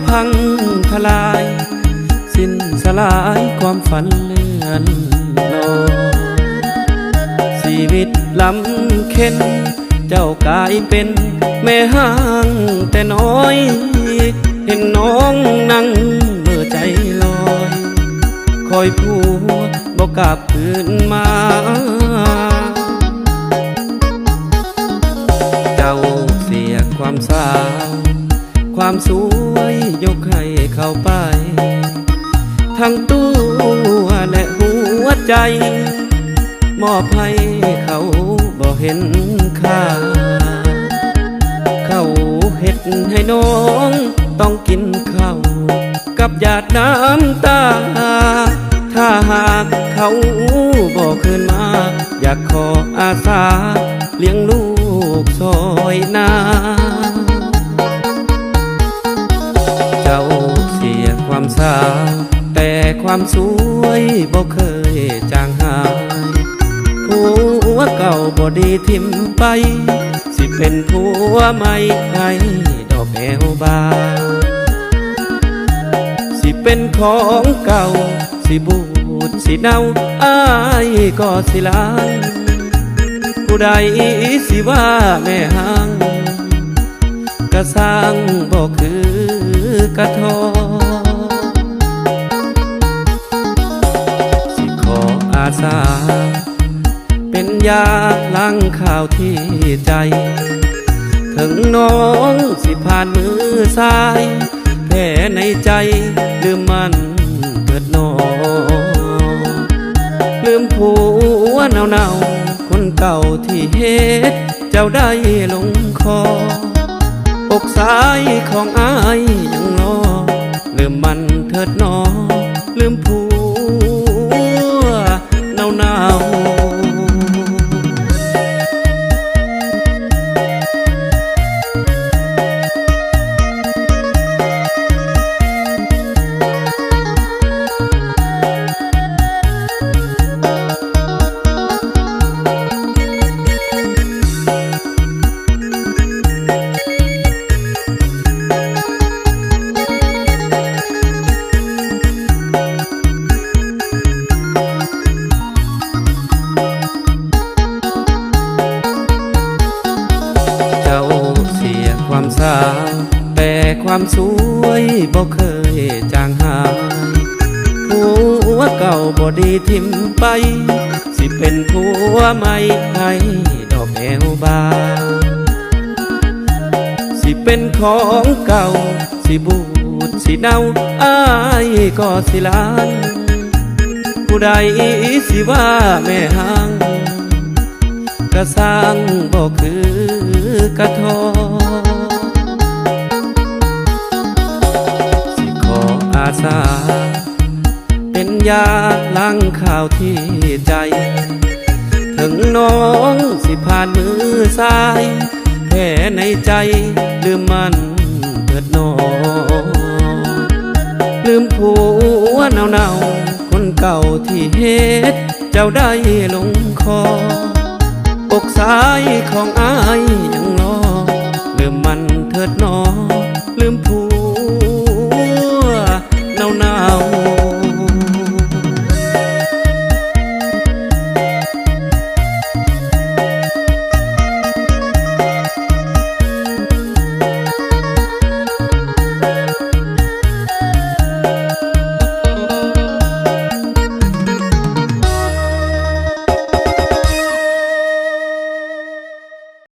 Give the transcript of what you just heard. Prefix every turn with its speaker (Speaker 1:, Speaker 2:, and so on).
Speaker 1: พังทลายสิ้นสลายความฝันเลื่อนลอยชีวิตลำเค็นเจ้ากลายเป็นแม่ห้างแต่น้อยเห็นน้องนั่งเมื่อใจลอยคอยผัวบอกกลับคืนมาเจ้าเสียความสาวความสวยยกให้เข้าไปทั้งตัวและหัวใจมอบให้เขาบ่เห็นค่าเขาเฮ็ดให้น้องต้องกินข้าวกับหยาดน้ำตาถ้าหากเขาบ่คืนมาอยากขออาสาเลี้ยงลูกซอยนาเจ้าเสียความสาวแต่ความสวยบ่เคยจางหายผัวเก่าบ่ดีทิมไปสิเป็นผัวใหม่ให้ดอกแอวบานสิเป็นของเก่าสิบูดสิเน่าอ้ายก็สิลายผู้ใดสิว่าแม่ห้างกระสร้างบ่คือกระทอสิขออาสาเป็นยาล้างข่าวที่ใจถึงน้องสิผ่านมือซ้ายแผลในใจลืมมันเกิดนอลืมผัวเนาคนเก่าที่เฮ็ดเจ้าได้ลงคอกซ้ายของอายยังรอลืมมันเถิดนอลืมผัวเนาความสาวแต่ความสวยบ่เคยจางหายผัวเก่าบ่ดีทิมไปสิเป็นผัวใหม่ให้ดอกแอวบานสิเป็นของเก่าสิบูดสิเน่าอ้ายก็สิลานผู้ใดสิว่าแม่ห้างกระสร้างบ่คือกระทออาสาเป็นยาล้างข่าวที่ใจถึงน้องสิผ่านมือซ้ายแผลในใจลืมมันเถิดนอลืมผัวเนาคนเก่าที่เฮ็ดเจ้าได้ลงคออกซ้ายของอายยังรอลืมมันเถิดนอ